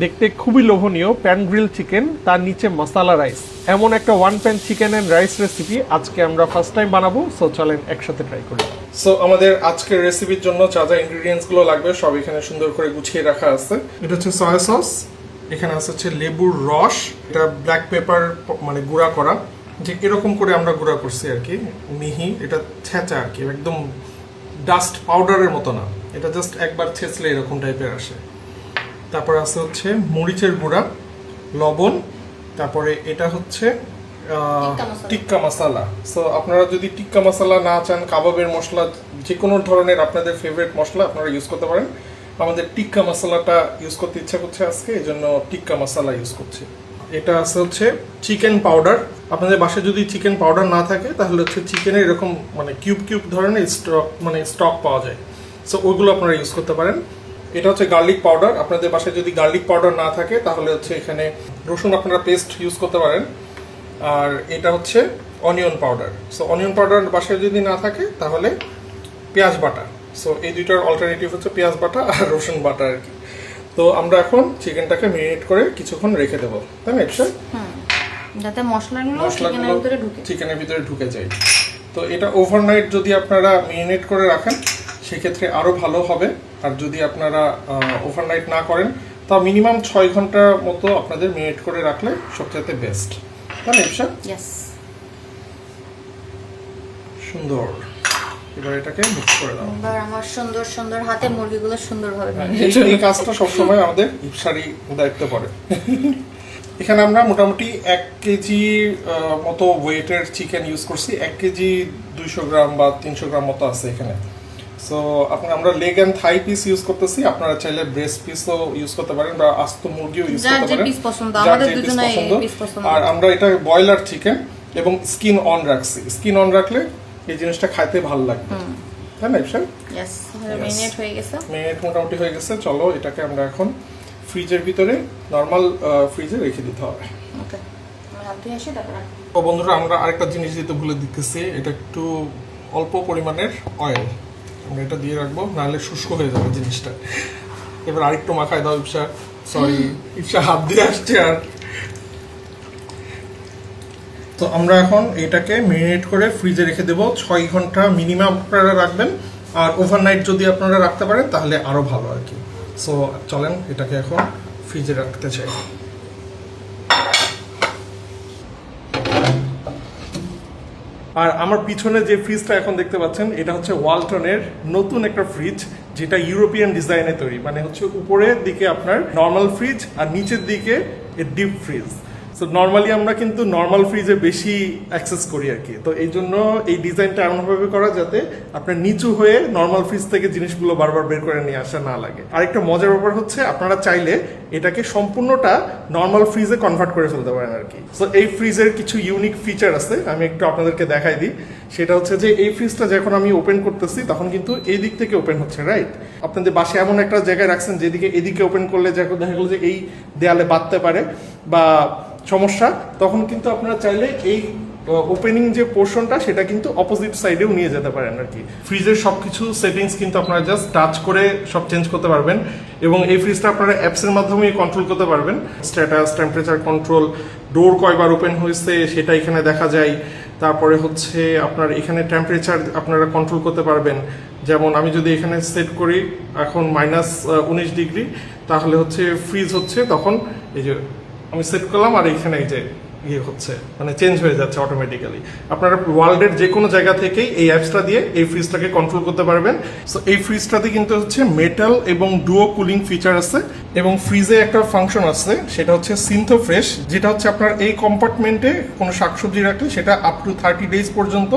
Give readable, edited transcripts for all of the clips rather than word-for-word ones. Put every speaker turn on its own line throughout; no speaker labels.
দেখতে খুবই লোভনীয় প্যান গ্রিল চিকেন, তার নিচে মশলা রাইস, এমন একটা one pan chicken and rice recipe আজকে আমরা ফার্স্ট টাইম বানাবো। সো চলেন একসাথে ট্রাই করি। সো আমাদের আজকের রেসিপির জন্য যা যা ইনগ্রেডিয়েন্টস গুলো লাগবে সব এখানে সুন্দর করে গুছিয়ে রাখা আছে। এটা হচ্ছে সয়া সস, এখানে আছে হচ্ছে লেবুর রস, এটা ব্ল্যাক পেপার মানে গুঁড়া করা, যে এরকম করে আমরা গুঁড়া করছি আর কি, মিহি, এটা ছেঁচা আর কি, একদম ডাস্ট পাউডারের মতো না, এটা জাস্ট একবার ছেঁচলে এরকম টাইপের আসে। তারপর আছে হচ্ছে মরিচের গুঁড়া, লবণ, তারপরে এটা হচ্ছে টিক্কা মশলা। সো আপনারা যদি টিক্কা মশলা না চান, কাবাবের মশলা, যে কোনো ধরনের আপনাদের ফেভারিট মশলা আপনারা ইউজ করতে পারেন। আমাদের টিক্কা মশলাটা ইউজ করতে ইচ্ছা করছে আজকে, এই জন্য টিক্কা মশলা ইউজ করছি। এটা আছে হচ্ছে চিকেন পাউডার। আপনাদের বাসায় যদি চিকেন পাউডার না থাকে তাহলে হচ্ছে চিকেনের এরকম মানে কিউব কিউব ধরনের স্টক পাওয়া যায়, সো ওইগুলো আপনারা ইউজ করতে পারেন। এটা হচ্ছে গার্লিক পাউডার। আপনাদের বাসায় যদি গার্লিক পাউডার না থাকে তাহলে হচ্ছে এখানে রসুন আপনারা পেস্ট ইউজ করতে পারেন। আর এটা হচ্ছে onion powder. So onion powder বাসায় যদি না থাকে তাহলে পেঁয়াজ বাটা। সো এই দুইটার অল্টারনেটিভ হচ্ছে পেঁয়াজ বাটা আর রসুন বাটা আর কি। তো আমরা এখন চিকেনটাকে ম্যারিনেট করে কিছুক্ষণ রেখে দেবো, তাই না?
যাতে মশলাগুলো
চিকেনের ভিতরে ঢুকে যায়। তো এটা ওভারনাইট যদি আপনারা ম্যারিনেট করে রাখেন সেক্ষেত্রে আরো ভালো হবে। আর যদি আপনারা ওভারনাইট না করেন তা মিনিমাম 6 ঘন্টা মতো আপনাদের ম্যারিনেট করে রাখলে সবচেয়ে বেস্ট, তাই না ইপসা? সুন্দর। এবার এটাকে মিক্স করে দাও।
এবার আমার সুন্দর সুন্দর হাতে মুরগিগুলো সুন্দরভাবে
এই কাজটা সবসময় আমাদের ইপসারই দায়িত্ব পড়ে। এখানে আমরা মোটামুটি 1 কেজি মতো ওয়েটের চিকেন ইউজ করছি। 1 কেজি 200 গ্রাম বা 300 গ্রাম মতো আছে এখানে। সো আমরা leg and thigh piece use করতেছি, আপনারা চাইলে ব্রেস্ট পিসও ইউজ করতে পারেন বা আস্ত মুরগিও ইউজ করতে পারেন, আমাদের দুজনের পিস পছন্দ। আর আমরা এটা বয়লার চিকেন এবং স্কিন অন রাখছি। স্কিন অন রাখলে এই জিনিসটা খাইতে ভালো লাগবে, তাই না ইপসা?
ম্যারিনেট হয়ে গেছে,
ম্যারিনেট মোটামুটি হয়ে গেছে। চলো এটাকে আমরা এখন ফ্রিজের ভিতরে নরমাল ফ্রিজে রেখে দিতে হবে।
ওকে, আমি হাত ধুয়ে আসি তারপর।
তো বন্ধুরা, আমরা আরেকটা জিনিস দিতে ভুলে দিতেছি, এটা একটু অল্প পরিমাণের অয়েল আমরা এটা দিয়ে রাখবো, নাহলে শুষ্ক হয়ে যাবে জিনিসটা। এবার আরেকটু মাখায় দাও ইপসা। সরি, ইপসা হাত দিয়ে আসছে। আর তো আমরা এখন এটাকে ম্যারিনেট করে ফ্রিজে রেখে দেবো 6 ঘন্টা মিনিমাম আপনারা রাখবেন। আর ওভারনাইট যদি আপনারা রাখতে পারেন তাহলে আরো ভালো আর কি। সো চলেন এটাকে এখন ফ্রিজে রাখতে চাই। আর আমার পিছনে যে ফ্রিজটা এখন দেখতে পাচ্ছেন এটা হচ্ছে ওয়ালটনের নতুন একটা ফ্রিজ, যেটা ইউরোপিয়ান ডিজাইনে তৈরি। মানে হচ্ছে উপরের দিকে আপনার নর্মাল ফ্রিজ আর নিচের দিকে ডিপ ফ্রিজ। সো নর্মালি আমরা কিন্তু নর্মাল ফ্রিজে বেশি অ্যাক্সেস করি আর কি। তো এই জন্য এই ডিজাইনটা এমনভাবে করা যাতে আপনার নিচু হয়ে নর্মাল ফ্রিজ থেকে জিনিসগুলো বারবার বের করে নিয়ে আসা না লাগে। আরেকটা মজার ব্যাপার হচ্ছে আপনারা চাইলে এটাকে সম্পূর্ণটা নর্মাল ফ্রিজে কনভার্ট করে ফেলতে পারেন আর কি। সো এই ফ্রিজের কিছু ইউনিক ফিচার আছে, আমি একটু আপনাদেরকে দেখাই দিই। সেটা হচ্ছে যে এই ফ্রিজটা যখন আমি ওপেন করতেছি তখন কিন্তু এই দিক থেকে ওপেন হচ্ছে, রাইট? আপনাদের বাসায় এমন একটা জায়গায় রাখছেন যেদিকে এদিকে ওপেন করলে দেখা গেল যে এই দেয়ালে বাঁধতে পারে বা সমস্যা, তখন কিন্তু আপনারা চাইলে এই ওপেনিং যে পোর্শনটা সেটা কিন্তু অপোজিট সাইডেও নিয়ে যেতে পারেন আর কি। ফ্রিজের সবকিছু সেটিংস কিন্তু আপনারা জাস্ট টাচ করে সব চেঞ্জ করতে পারবেন এবং এই ফ্রিজটা আপনারা অ্যাপসের মাধ্যমে কন্ট্রোল করতে পারবেন। স্ট্যাটাস, টেম্পারেচার কন্ট্রোল, ডোর কয়বার ওপেন হয়েছে সেটা এখানে দেখা যায়। তারপরে হচ্ছে আপনার এখানে টেম্পারেচার আপনারা কন্ট্রোল করতে পারবেন। যেমন আমি যদি এখানে সেট করি এখন -19 ডিগ্রি, তাহলে হচ্ছে ফ্রিজ হচ্ছে তখন এই যে আমি সেট করলাম আর এখানে এই যে হচ্ছে মানে চেঞ্জ হয়ে যাচ্ছে অটোমেটিক্যালি। আপনারা ওয়ার্ল্ডের যে কোনো জায়গা থেকেই এই অ্যাপসটা দিয়ে এই ফ্রিজটাকে কন্ট্রোল করতে পারবেন। সো এই ফ্রিজটাতে কিন্তু হচ্ছে মেটাল এবং ডুও কুলিং ফিচার আছে এবং ফ্রিজে একটা ফাংশন আছে, সেটা হচ্ছে সিনথো ফ্রেশ, যেটা হচ্ছে আপনার এই কম্পার্টমেন্টে কোনো শাকসবজি রাখলে সেটা আপ টু 30 ডেজ পর্যন্ত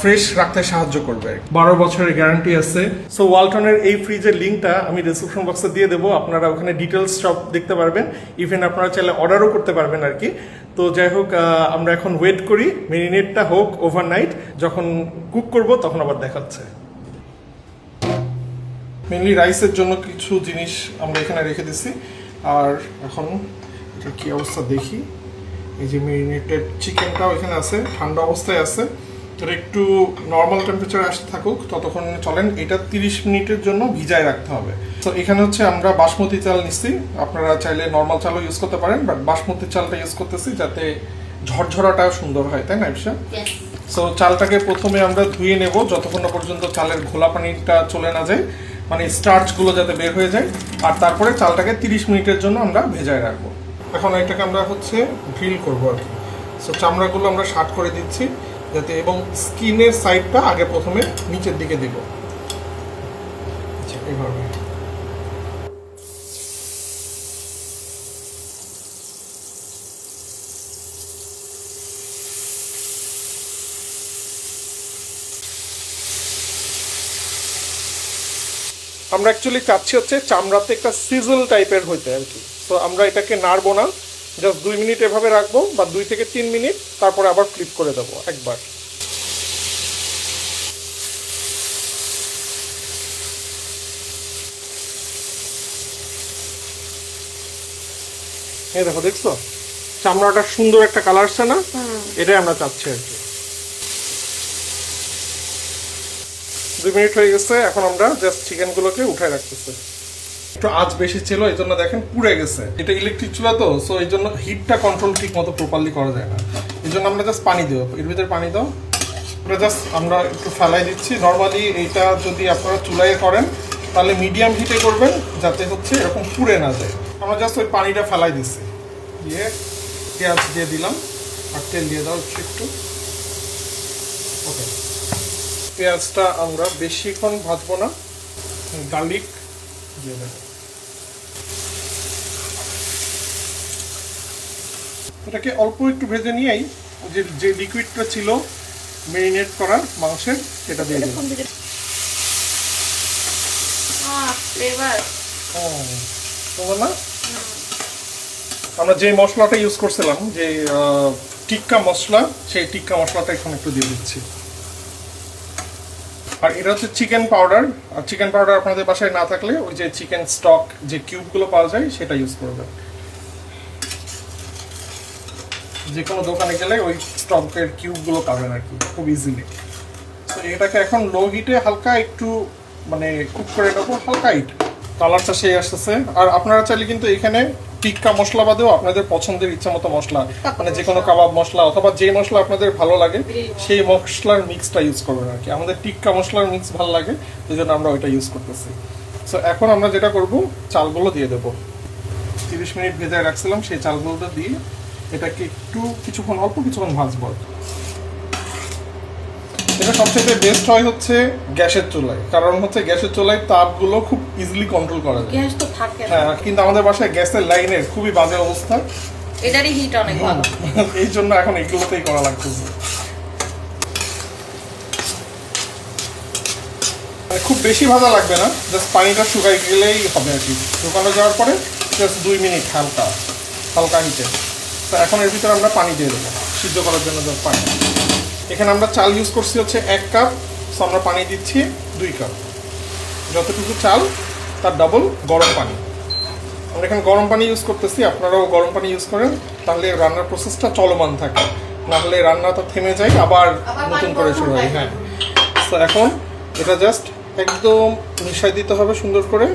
ফ্রেশ রাখতে সাহায্য করবে। 12 বছরের গ্যারান্টি আছে। সো ওয়ালটনের এই ফ্রিজের লিঙ্কটা আমি ডেসক্রিপশন বক্সে দিয়ে দেবো, আপনারা ওখানে ডিটেলস সব দেখতে পারবেন। ইভেন আপনারা চাইলে অর্ডারও করতে পারবেন আর কি। তো যাই হোক, আমরা এখন ওয়েট করি মেরিনেটটা হোক ওভারনাইট, যখন কুক করব তখন আবার দেখাচ্ছে। মেনলি রাইসের জন্য কিছু জিনিস আমরা এখানে রেখে দিছি। আর এখন এটা কি অবস্থা দেখি। এই যে মেরিনেটেড চিকেনটাও এখানে আছে, ঠান্ডা অবস্থায় আছে। এটা একটু নর্মাল টেম্পারেচার আসতে থাকুক ততক্ষণ চলেন। এটা 30 মিনিটের জন্য ভিজায় রাখতে হবে। তো এখানে হচ্ছে আমরা বাসমতি চাল নিচ্ছি, আপনারা চাইলে নর্মাল চালও ইউজ করতে পারেন, বাট বাসমতি চালটা ইউজ করতেছি যাতে ঝরঝরাটা সুন্দর হয়, তাই না ইবসা? সো চালটাকে প্রথমে আমরা ধুয়ে নেব যতক্ষণ না পর্যন্ত চালের ঘোলা পানিটা চলে না যায়, মানে স্টার্চগুলো যাতে বের হয়ে যায়, আর তারপরে চালটাকে 30 মিনিটের জন্য আমরা ভেজায় রাখবো। এখন এটাকে আমরা হচ্ছে গ্রিল করবো আর কি। সো চামড়াগুলো আমরা শার্ট করে দিচ্ছি যাতে, এবং স্কিনের সাইডটা আগে প্রথমে নিচের দিকে দিব, আচ্ছা এইভাবে। আমরা অ্যাকচুয়ালি চাচ্ছি হচ্ছে চামড়াতে একটা সিজল টাইপের হইতে আর কি। তো আমরা এটাকে নাড়বো না, জাস্ট 2 মিনিট এভাবে রাখবো, বা 2 থেকে 3 মিনিট, তারপরে আবার ফ্লিপ করে দেবো একবার। এই দেখো, দেখছো চামড়াটা সুন্দর একটা কালার আসছে না? এটাই আমরা চাচ্ছি আর কি। 2 মিনিট হয়ে গেছে, এখন আমরা জাস্ট চিকেনগুলোকে উঠায় রাখতেছি। একটু আঁচ বেশি ছিল, এই জন্য দেখেন পুড়ে গেছে। এটা ইলেকট্রিক চুলা তো, সো এই জন্য হিটটা কন্ট্রোল ঠিক মতো প্রপারলি করা যায় না। এই জন্য আমরা জাস্ট পানি দেবো, এর ভিতরে পানি দাও, ওটা জাস্ট আমরা একটু ফেলাই দিচ্ছি। নর্মালি এইটা যদি আপনারা চুলায় করেন তাহলে মিডিয়াম হিটে করবেন, যাতে হচ্ছে এরকম পুড়ে না যায়। আমরা জাস্ট ওই পানিটা ফেলাই দিচ্ছি, দিয়ে পেঁয়াজ দিয়ে দিলাম, আর তেল দিয়ে দাও একটু। ওকে, পেঁয়াজটা আমরা বেশিক্ষণ ভাজবো না, গার্লিক দিয়ে দেবো। এটাকে অল্প একটু ভেজে নিয়েই যে লিকুইডটা ছিল মেরিনেট করার মাংসের, সেটা দিয়ে দেবো। না, আমরা যে মশলাটা ইউজ করছিলাম, যে টিক্কা মশলা, সেই টিক্কা মশলাটা এখন একটু দিয়ে দিচ্ছি। আর এটা হচ্ছে চিকেন পাউডার, আর চিকেন পাউডার আপনাদের বাসায় না থাকলে ওই যে চিকেন স্টক যে কিউবগুলো পাওয়া যায় সেটা ইউজ করবেন। যে কোনো দোকানে গেলে ওই স্টকের কিউবগুলো পাবেন আর কি, খুব ইজিলি। তো এটাকে এখন লো হিটে হালকা একটু মানে কুক করে নেবো, হালকা হিট। কালারটা সেই আসতেছে। আর আপনারা চাইলে কিন্তু এখানে টিক্কা মশলা বাদেও আপনাদের পছন্দের ইচ্ছা মতো মশলা, মানে যে কোনো কাবাব মশলা অথবা যে মশলা আপনাদের ভালো লাগে সেই মশলার মিক্সটা ইউজ করবেন আর কি। আমাদের টিক্কা মশলার মিক্স ভালো লাগে, এই জন্য আমরা ওইটা ইউজ করতেছি। সো এখন আমরা যেটা করব, চালগুলো দিয়ে দেবো। 30 মিনিট ভেজে রাখছিলাম, সেই চালগুলোটা দিয়ে এটাকে একটু কিছুক্ষণ, অল্প কিছুক্ষণ ভাজবো। এটা সবচেয়ে বেস্ট হয় হচ্ছে গ্যাসের চুলায়, কারণ হচ্ছে গ্যাসের চুলায় তাপগুলো খুব ইজিলি কন্ট্রোল করা যায়।
গ্যাস তো থাকে না।
হ্যাঁ, কিন্তু আমাদের বাসায় গ্যাসের লাইনের খুবই বাজে অবস্থা,
এটারই হিট অনেক ভালো,
এই জন্য এখন এগুলোতেই করা লাগতেছে। খুব বেশি ভাজা লাগবে না, জাস্ট পানিটা শুকাই গেলেই হবে আর কি। শুকানো যাওয়ার পরে জাস্ট 2 মিনিট হালকা হালকা হিটে। তো এখন এর ভিতরে আমরা পানি দিয়ে দেবো সিদ্ধ করার জন্য, জাস্ট পানি। এখানে আমরা চাল ইউজ করছি হচ্ছে 1 কাপ, সো আমরা পানি দিচ্ছি 2 কাপ। যতটুকু চাল তার ডাবল গরম পানি। আমরা এখানে গরম পানি ইউজ করতেছি, আপনারাও গরম পানি ইউজ করেন, তাহলে রান্নার প্রসেসটা চলমান থাকে, না হলে রান্নাটা থেমে যায়, আবার নতুন করে শুরু হয়। হ্যাঁ, তো এখন এটা জাস্ট একদম মিশাই দিতে হবে সুন্দর করে।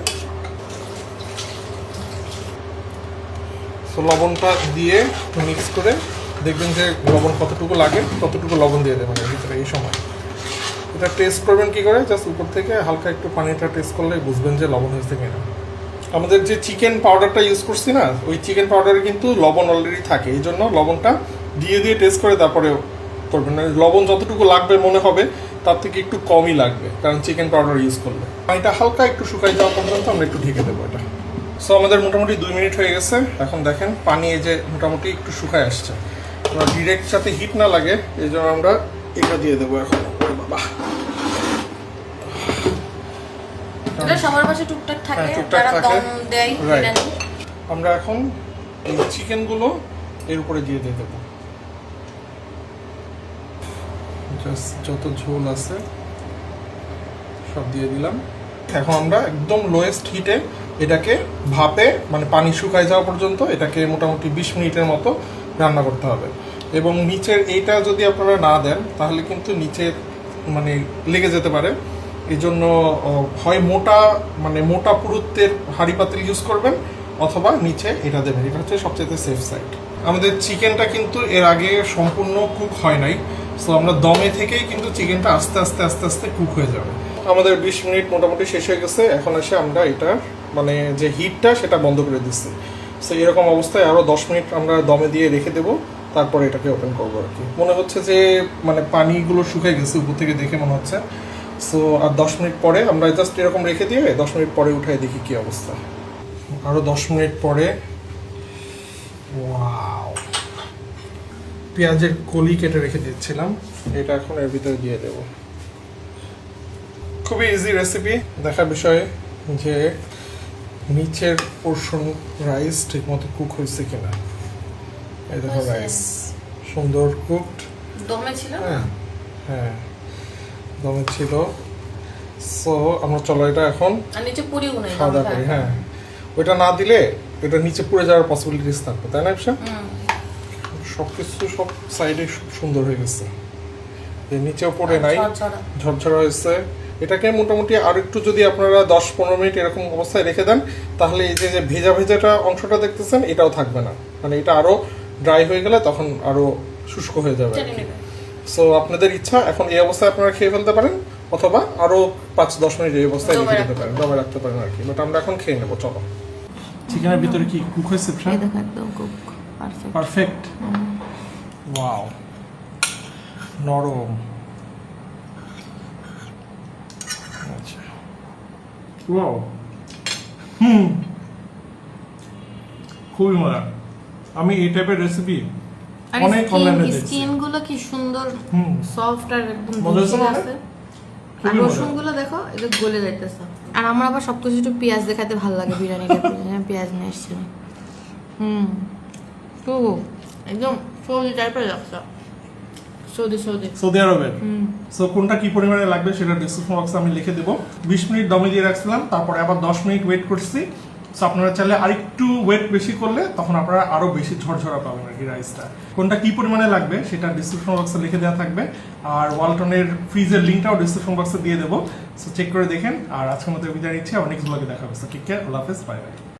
তো লবণটা দিয়ে মিক্স করে দেখবেন যে লবণ কতটুকু লাগে, ততটুকু লবণ দিয়ে দেবেন এর ভিতরে। এই সময় এটা টেস্ট করবেন কি করে, জাস্ট উপর থেকে হালকা একটু পানিটা টেস্ট করলে বুঝবেন যে লবণ হয়েছে কিনা। আমাদের যে চিকেন পাউডারটা ইউজ করছি না, ওই চিকেন পাউডারে কিন্তু লবণ অলরেডি থাকে, এই জন্য লবণটা দিয়ে টেস্ট করে তারপরে করবেন। লবণ যতটুকু লাগবে মনে হবে তার থেকে একটু কমই লাগবে, কারণ চিকেন পাউডার ইউজ করলে। পানিটা হালকা একটু শুকাই যাওয়া পর্যন্ত আমরা একটু ঢেকে দেবো এটা। সো আমাদের মোটামুটি 2 মিনিট হয়ে গেছে। এখন দেখেন পানি এই যে মোটামুটি একটু শুকায় আসছে। আমরা ডিরেক্ট সাথে হিট না লাগে এই জন্য আমরা এটা দিয়ে দেবো এখন। বাবা,
এটা সবার পাশে টুকটাক থাকে,
টুকটাক
যারা
থাকে,
দম দেয়
রাইট।
বিরিয়ানি।
আমরা এখন এই চিকেনগুলো এর উপরে দিয়ে দেবো, জাস্ট যত ঝোল আছে সব দিয়ে দিলাম। এখন আমরা একদম লোয়েস্ট হিটে এটাকে ভাপে, মানে পানি শুকায় যাওয়া পর্যন্ত এটাকে মোটামুটি 20 মিনিটের মতো রান্না করতে হবে। এবং নিচের এইটা যদি আপনারা না দেন তাহলে কিন্তু নিচে মানে লেগে যেতে পারে, এই জন্য হয় মোটা মানে মোটা পুরুত্বের হাঁড়ি পাতিল ইউজ করবেন, অথবা নিচে এটা দেবেন। এটা হচ্ছে সবচেয়ে সেফ সাইড। আমাদের চিকেনটা কিন্তু এর আগে সম্পূর্ণ কুক হয় নাই, সো আমরা দমে থেকেই কিন্তু চিকেনটা আস্তে আস্তে আস্তে আস্তে কুক হয়ে যাবে। আমাদের 20 মিনিট মোটামুটি শেষ হয়ে গেছে। এখন এসে আমরা এটা মানে যে হিটটা সেটা বন্ধ করে দিচ্ছি। সো এরকম অবস্থায় আরও 10 মিনিট আমরা দমে দিয়ে রেখে দেবো, তারপরে এটাকে ওপেন করবো আর কি। মনে হচ্ছে যে মানে পানিগুলো শুকিয়ে গেছে উপর থেকে দেখে মনে হচ্ছে। সো আর 10 মিনিট পরে আমরা জাস্ট এরকম রেখে দিয়ে 10 মিনিট পরে উঠাই দেখি কি অবস্থা। আরও 10 মিনিট পরে ওয়াও, পেঁয়াজের কলি কেটে রেখে দিচ্ছিলাম, এটা এখন এর ভিতরে দিয়ে দেব। খুবই ইজি রেসিপি। দেখার বিষয় যে নিচের পোর্শন রাইস ঠিক মতো কুক হয়েছে কিনা। এই দেখো রাইস সুন্দর কুকড।
দমে ছিল না?
হ্যাঁ হ্যাঁ দমে ছিল। সো আমরা চলো এটা এখন
আর নিচে পুরিও নাই
খাওয়া দাওয়া করি। হ্যাঁ, ওইটা না দিলে এটা নিচে পুড়ে যাওয়ার পসিবিলিটিস থাকবে, তাই না ইপসা? সবকিছু সব সাইডে সুন্দর হয়ে গেছে, নিচেও পড়ে নাই, ঝরঝরা হয়েছে। এটাকে মোটামুটি আর একটু যদি আপনারা 10-15 মিনিট এরকম অবস্থায় রেখে দেন, তাহলে এই যে ভেজা ভেজাটা অংশটা দেখতেছেন এটাও থাকবে না, মানে এটা আরো ড্রাই হয়ে গেলে তখন আরো শুষ্ক হয়ে যাবে। সো আপনাদের ইচ্ছা, এখন এই অবস্থায় আপনারা খেয়ে ফেলতে পারেন, অথবা আরো 5-10 মিনিট এই অবস্থায় রেখে দিতে পারেন, দমে রাখতে পারেন আর কি। বাট আমরা এখন খেয়ে নেবো, চলো। চিকেনের ভিতরে কি কুক হয়েছে?
একদম কুক পারফেক্ট।
পারফেক্ট। ওয়াও, নরম। আচ্ছা, ওয়াও, খুবই মজা। আমি এই টাইপের রেসিপি অনেক অনলাইনে দেখছি।
স্কিন গুলো কি সুন্দর সফট আর একদম
মজা
জুসি
আছে।
আছে। আর রসুন গুলো দেখো, এটা গলে যাইতেছে। আর আমার আবার সবকিছু একটু পেঁয়াজ দেখাতে ভালো লাগে বিরিয়ানিতে। পেঁয়াজ নিয়ে আসছিলাম। তো একদম সৌদি টাইপের লাগছে।
সৌদি আরবের। সো কোনটা কি পরিমাণে লাগবে সেটা ডেসক্রিপশন বক্সে আমি লিখে দেবো। 20 মিনিট দমে দিয়ে রাখছিলাম, তারপরে আবার 10 মিনিট ওয়েট করছি। সো আপনারা চাইলে আরেকটু ওয়েট বেশি করলে তখন আপনারা আরো বেশি ঝরঝরা পাবেন আর কি রাইসটা। কোনটা কি পরিমাণে লাগবে সেটা ডেসক্রিপশন বক্সে লিখে দেওয়া থাকবে, আর ওয়ালটনের ফ্রিজের লিঙ্কটাও ডেসক্রিপশন বক্সে দিয়ে দেবো। সো চেক করে দেখেন। আর আজকের মতো বিদায় নিচ্ছি, আবার নেক্সট ব্লগে দেখা হবে। টেক কেয়ার, আল্লাহ হাফেজ, বাই বাই।